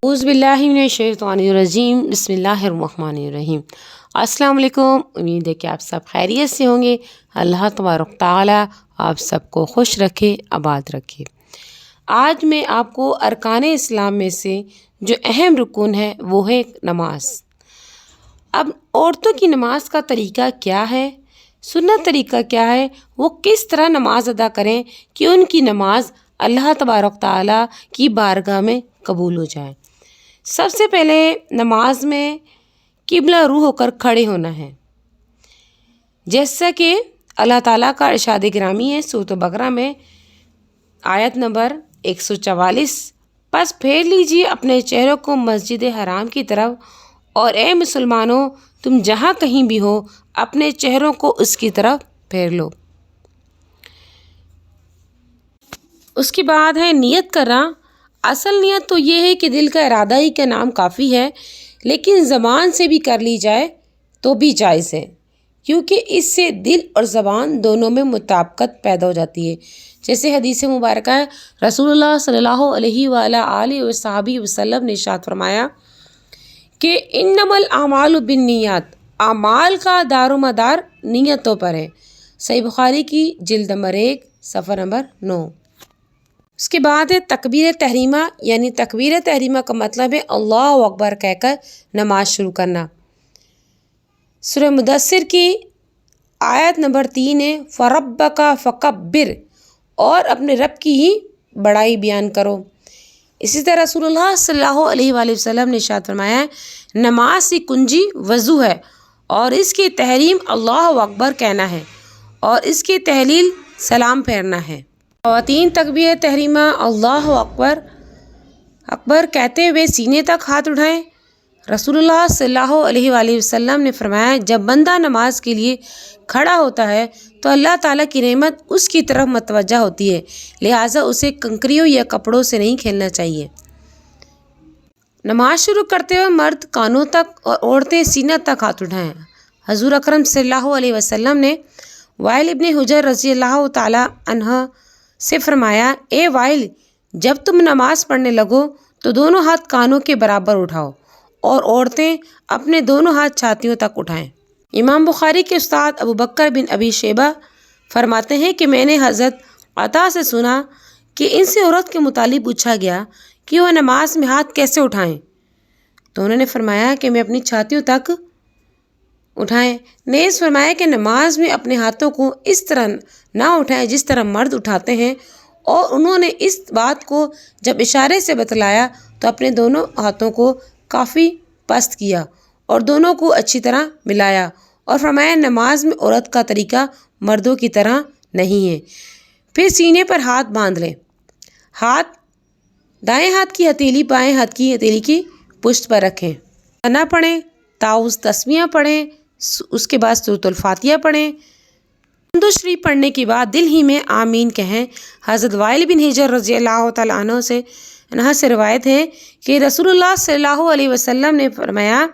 اعوذ باللہ من الشیطان الرجیم بسم اللہ الرحمن الرحیم۔ السلام علیکم، امید ہے کہ آپ سب خیریت سے ہوں گے۔ اللہ تبارک تعالیٰ آپ سب کو خوش رکھے، آباد رکھے۔ آج میں آپ کو ارکان اسلام میں سے جو اہم رکن ہے وہ ہے نماز۔ اب عورتوں کی نماز کا طریقہ کیا ہے، سنت طریقہ کیا ہے، وہ کس طرح نماز ادا کریں کہ ان کی نماز اللہ تبارک تعالیٰ کی بارگاہ میں قبول ہو جائے۔ سب سے پہلے نماز میں قبلہ رو ہو کر کھڑے ہونا ہے، جیسا کہ اللہ تعالیٰ کا ارشاد گرامی ہے سورۃ بقرہ میں آیت نمبر 144۔ پس پھیر لیجیے اپنے چہروں کو مسجد حرام کی طرف، اور اے مسلمانوں تم جہاں کہیں بھی ہو اپنے چہروں کو اس کی طرف پھیر لو۔ اس کے بعد ہے نیت کرنا۔ اصل نیت تو یہ ہے کہ دل کا ارادہ ہی کا نام کافی ہے، لیکن زبان سے بھی کر لی جائے تو بھی جائز ہے، کیونکہ اس سے دل اور زبان دونوں میں مطابقت پیدا ہو جاتی ہے۔ جیسے حدیث مبارکہ ہے، رسول اللہ صلی اللہ علیہ وآلہ وصحبہ وسلم نے ارشاد فرمایا کہ انما الاعمال بالنیات، اعمال کا دار و مدار نیتوں پر ہے۔ صحیح بخاری کی جلد نمبر 1 صفحہ نمبر 9۔ اس کے بعد ہے تکبیر تحریمہ، یعنی تکبیر تحریمہ کا مطلب ہے اللہ اکبر کہہ کر نماز شروع کرنا۔ سورہ مدثر کی آیت نمبر 3 ہے، فَرَبَّكَ فَكَبِّرْ، اور اپنے رب کی ہی بڑائی بیان کرو۔ اسی طرح رسول اللہ صلی اللہ علیہ وآلہ وسلم نے ارشاد فرمایا ہے، نماز کی کنجی وضو ہے، اور اس کی تحریم اللہ اکبر کہنا ہے، اور اس کی تحلیل سلام پھیرنا ہے۔ خواتین تکبیر تحریمہ اللہ اکبر اکبر کہتے ہوئے سینے تک ہاتھ اٹھائیں۔ رسول اللہ صلی اللہ علیہ وآلہ وسلم نے فرمایا، جب بندہ نماز کے لیے کھڑا ہوتا ہے تو اللہ تعالیٰ کی رحمت اس کی طرف متوجہ ہوتی ہے، لہٰذا اسے کنکریوں یا کپڑوں سے نہیں کھیلنا چاہیے۔ نماز شروع کرتے ہوئے مرد کانوں تک اور عورتیں سینہ تک ہاتھ اٹھائیں۔ حضور اکرم صلی اللہ علیہ وسلم نے وائل ابن حجر رضی اللہ تعالیٰ عنہ سے فرمایا، اے وائل، جب تم نماز پڑھنے لگو تو دونوں ہاتھ کانوں کے برابر اٹھاؤ، اور عورتیں اپنے دونوں ہاتھ چھاتیوں تک اٹھائیں۔ امام بخاری کے استاد ابو بکر بن ابی شیبہ فرماتے ہیں کہ میں نے حضرت عطا سے سنا کہ ان سے عورت کے متعلق پوچھا گیا کہ وہ نماز میں ہاتھ کیسے اٹھائیں، تو انہوں نے فرمایا کہ میں اپنی چھاتیوں تک اٹھائیں۔ نیز فرمایا کہ نماز میں اپنے ہاتھوں کو اس طرح نہ اٹھائیں جس طرح مرد اٹھاتے ہیں، اور انہوں نے اس بات کو جب اشارے سے بتلایا تو اپنے دونوں ہاتھوں کو کافی پست کیا اور دونوں کو اچھی طرح ملایا، اور فرمایا نماز میں عورت کا طریقہ مردوں کی طرح نہیں ہے۔ پھر سینے پر ہاتھ باندھ لیں، دائیں ہاتھ کی ہتھیلی بائیں ہاتھ کی ہتھیلی کی پشت پر رکھیں، ثنا پڑھیں، تعوذ تسمیہ پڑھیں، اس کے بعد سورۃ الفاتحہ پڑھیں۔ درود شریف پڑھنے کے بعد دل ہی میں آمین کہیں۔ حضرت وائل بن حجر رضی اللہ تعالیٰ عنہ سے روایت ہے کہ رسول اللہ صلی اللہ علیہ وسلم نے فرمایا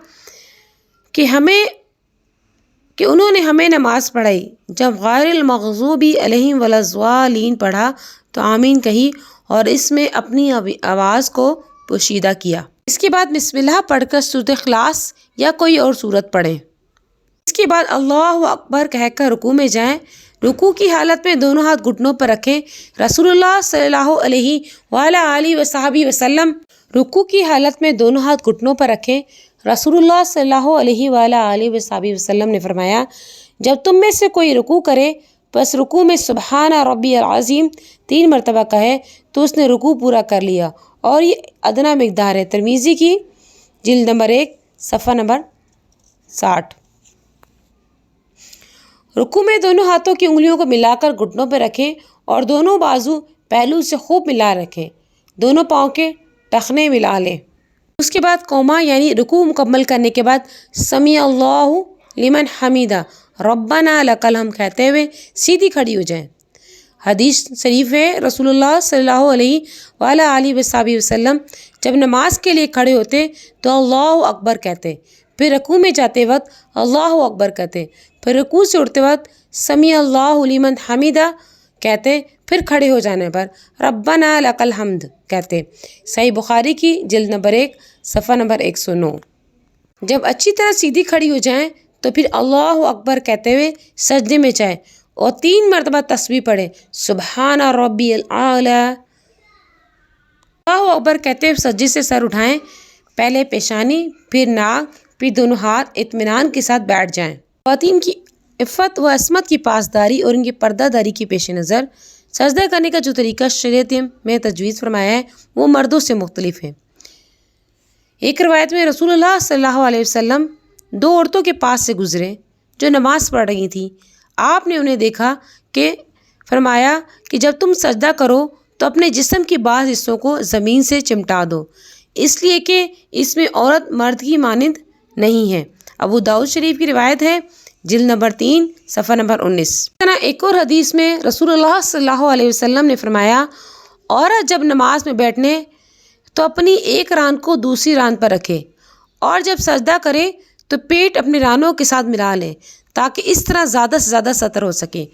کہ انہوں نے ہمیں نماز پڑھائی، جب غیر المغضوب علیہم ولا الضالین پڑھا تو آمین کہی، اور اس میں اپنی آواز کو پوشیدہ کیا۔ اس کے بعد بسم اللہ پڑھ کر سورۃ اخلاص یا کوئی اور سورت پڑھیں۔ اس کے بعد اللہ اکبر کہہ کر رکوع میں جائیں۔ رکوع کی حالت میں دونوں ہاتھ گھٹنوں پر رکھیں۔ رسول اللہ صلی اللہ علیہ وآلہ وصحبہ وسلم رکوع کی حالت میں دونوں ہاتھ گھٹنوں پر رکھیں۔ رسول اللہ صلی اللہ علیہ وآلہ وصحبہ وسلم نے فرمایا، جب تم میں سے کوئی رکوع کرے بس رکوع میں سبحان ربی العظیم 3 مرتبہ کہے تو اس نے رکوع پورا کر لیا، اور یہ ادنا مقدار ہے۔ ترمذی کی جلد نمبر 1 صفحہ نمبر 60۔ رکوع میں دونوں ہاتھوں کی انگلیوں کو ملا کر گھٹنوں پہ رکھیں، اور دونوں بازو پہلو سے خوب ملا رکھیں، دونوں پاؤں کے ٹخنے ملا لیں۔ اس کے بعد قوما یعنی رکوع مکمل کرنے کے بعد سمیع اللہ لمن حمیدہ ربنا لک الحمد کہتے ہوئے سیدھی کھڑی ہو جائیں۔ حدیث شریف ہے، رسول اللہ صلی اللہ علیہ وآلہ وسلم جب نماز کے لیے کھڑے ہوتے تو اللہ اکبر کہتے، پھر رکوع میں جاتے وقت اللہ اکبر کہتے، پھر رکوع سے اٹھتے وقت سمیع اللہ لمن حمیدہ کہتے، پھر کھڑے ہو جانے پر ربنا لکل حمد کہتے. صحیح بخاری کی جلد نمبر 1 صفحہ نمبر 109. جب اچھی طرح سیدھی کھڑی ہو جائیں تو پھر اللہ اکبر کہتے ہوئے سجدے میں جائیں اور 3 مرتبہ تسبیح پڑھیں. سبحان ربی الاعلی. اللہ اکبر کہتے ہوئے سجدے سے سر اٹھائیں. پہلے پیشانی، پھر ناک، پھر دونوں ہاتھ اطمینان کے ساتھ بیٹھ جائیں. خواتین کی عفت و عصمت کی پاسداری اور ان کی پردہ داری کے پیش نظر سجدہ کرنے کا جو طریقہ شریعت میں تجویز فرمایا ہے وہ مردوں سے مختلف ہے. ایک روایت میں رسول اللہ صلی اللہ علیہ وسلم 2 عورتوں کے پاس سے گزرے جو نماز پڑھ رہی تھیں. آپ نے انہیں دیکھا کہ فرمایا کہ جب تم سجدہ کرو تو اپنے جسم کے بعض حصوں کو زمین سے چمٹا دو، اس لیے کہ اس میں عورت مرد کی مانند نہیں ہے. ابو داؤد شریف کی روایت ہے جلد نمبر 3 صفحہ نمبر 19. ایک اور حدیث میں رسول اللہ صلی اللہ علیہ وسلم نے فرمایا عورت جب نماز میں بیٹھنے تو اپنی ایک ران کو دوسری ران پر رکھے اور جب سجدہ کرے تو پیٹ اپنے رانوں کے ساتھ ملا لے تاکہ اس طرح زیادہ سے زیادہ ستر ہو سکے.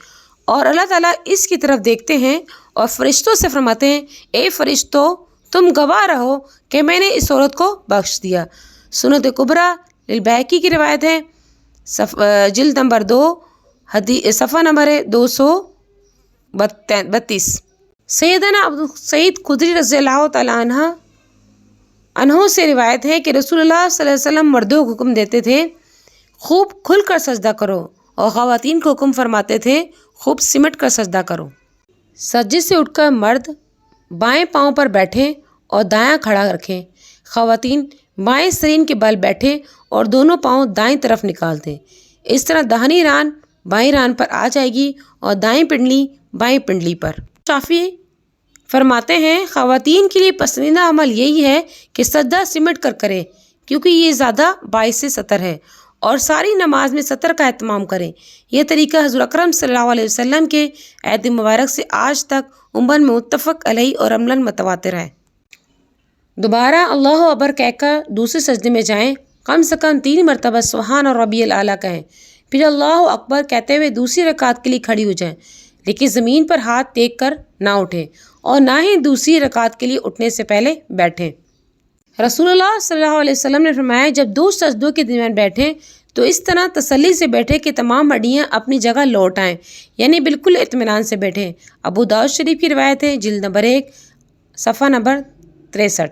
اور اللہ تعالیٰ اس کی طرف دیکھتے ہیں اور فرشتوں سے فرماتے ہیں اے فرشتوں تم گواہ رہو کہ میں نے اس عورت کو بخش دیا. سنت کبریٰ للبیہقی کی روایت ہے جلد نمبر 2 صفحہ نمبر 232. سیدنا عبدالسعید خدری رضی اللہ تعالیٰ عنہ سے روایت ہے کہ رسول اللہ صلی اللہ علیہ وسلم مردوں کو حکم دیتے تھے خوب کھل کر سجدہ کرو اور خواتین کو حکم فرماتے تھے خوب سمٹ کر سجدہ کرو. سجدے سے اٹھ کر مرد بائیں پاؤں پر بیٹھیں اور دایاں کھڑا رکھیں. خواتین بائیں سرین کے بل بیٹھیں اور دونوں پاؤں دائیں طرف نکال دیں. اس طرح داہنی ران بائیں ران پر آ جائے گی اور دائیں پنڈلی بائیں پنڈلی پر. شافعی فرماتے ہیں خواتین کے لیے پسندیدہ عمل یہی ہے کہ سجدہ سمٹ کر کریں کیونکہ یہ زیادہ باعث ستر ہے اور ساری نماز میں ستر کا اہتمام کریں. یہ طریقہ حضور اکرم صلی اللہ علیہ وسلم کے عہد مبارک سے آج تک امت میں متفق علیہ اور عملاً متواتر ہے. دوبارہ اللہ اکبر کہہ کر دوسرے سجدے میں جائیں. کم سے کم 3 مرتبہ سبحان ربی الاعلی کہیں. پھر اللہ اکبر کہتے ہوئے دوسری رکعت کے لیے کھڑی ہو جائیں لیکن زمین پر ہاتھ ٹیک کر نہ اٹھیں اور نہ ہی دوسری رکعت کے لیے اٹھنے سے پہلے بیٹھیں. رسول اللہ صلی اللہ علیہ وسلم نے فرمایا جب 2 سجدوں کے درمیان بیٹھیں تو اس طرح تسلی سے بیٹھے کہ تمام ہڈیاں اپنی جگہ لوٹ آئیں، یعنی بالکل اطمینان سے بیٹھیں. ابو داؤد شریف کی روایت ہے جلد نمبر 1 صفحہ نمبر 63.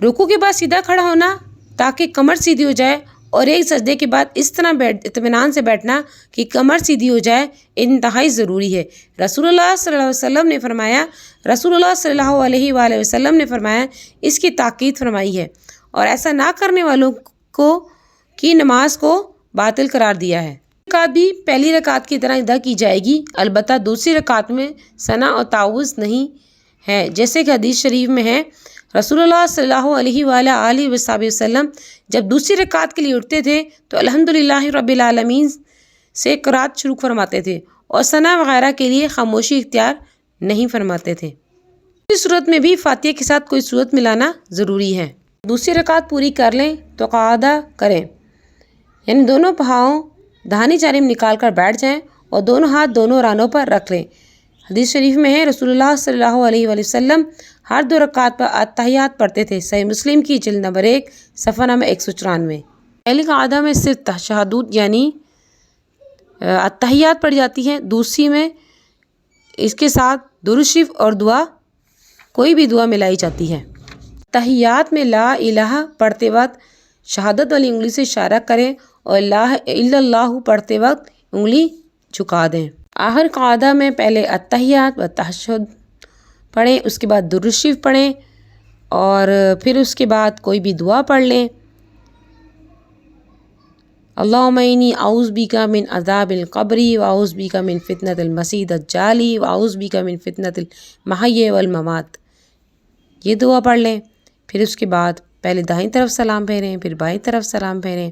رکوع کے بعد سیدھا کھڑا ہونا تاکہ کمر سیدھی ہو جائے اور ایک سجدے کے بعد اس طرح اطمینان سے بیٹھنا کہ کمر سیدھی ہو جائے انتہائی ضروری ہے. رسول اللہ صلی اللہ علیہ وسلم نے فرمایا اس کی تاکید فرمائی ہے اور ایسا نہ کرنے والوں کو کی نماز کو باطل قرار دیا ہے. رکعت بھی پہلی رکعت کی طرح ادا کی جائے گی، البتہ دوسری رکعت میں ثنا اور تعوذ نہیں ہے جیسے کہ حدیث شریف میں ہے. رسول اللہ صلی اللہ علیہ وآلہ وسلم جب دوسری رکعت کے لیے اٹھتے تھے تو الحمدللہ رب العالمین سے قرات شروع فرماتے تھے اور ثنا وغیرہ کے لیے خاموشی اختیار نہیں فرماتے تھے. اس صورت میں بھی فاتحہ کے ساتھ کوئی صورت ملانا ضروری ہے. دوسری رکعت پوری کر لیں تو قعدہ کریں، یعنی دونوں پاؤں داہنی جانب نکال کر بیٹھ جائیں اور دونوں ہاتھ دونوں رانوں پر رکھ لیں. حدیث شریف میں ہے رسول اللہ صلی اللہ علیہ وآلہ وسلم ہر 2 رکعت پر اتحیات پڑھتے تھے. صحیح مسلم کی جلد نمبر 1 صفحہ نمبر 194. پہلی قعدہ میں صرف تشہد یعنی اتحیات پڑھی جاتی ہیں، دوسری میں اس کے ساتھ درود شریف اور دعا کوئی بھی دعا ملائی جاتی ہے. تحیات میں لا الہ پڑھتے وقت شہادت والی انگلی سے اشارہ کریں اور لا الا اللہ پڑھتے وقت انگلی جھکا دیں. آخر قعدہ میں پہلے اتحیات و تشہد پڑھیں، اس کے بعد درود شریف پڑھیں اور پھر اس کے بعد کوئی بھی دعا پڑھ لیں. اللہم انی اعوذ بک من عذاب القبر واعوذ بک من فتنۃ المسیح الدجال واعوذ بک من فتنۃ المحیا والممات، یہ دعا پڑھ لیں. پھر اس کے بعد پہلے دائیں طرف سلام پھیریں، پھر بائیں طرف سلام پھیریں،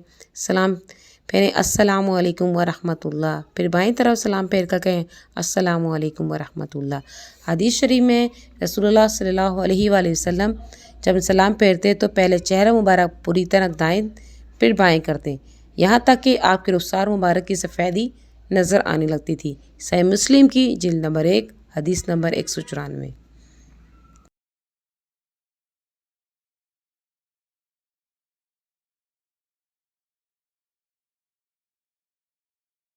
السلام علیکم ورحمۃ اللہ، پھر بائیں طرف سلام پھیر کر کہیں السلام علیکم ورحمۃ اللہ. حدیث شریف میں رسول اللہ صلی اللہ علیہ وآلہ وسلم جب سلام پھیرتے تو پہلے چہرہ مبارک پوری طرح دائیں پھر بائیں کرتے یہاں تک کہ آپ کے رخسار مبارک کی سفیدی نظر آنے لگتی تھی. صحیح مسلم کی جلد نمبر 1 حدیث نمبر 194۔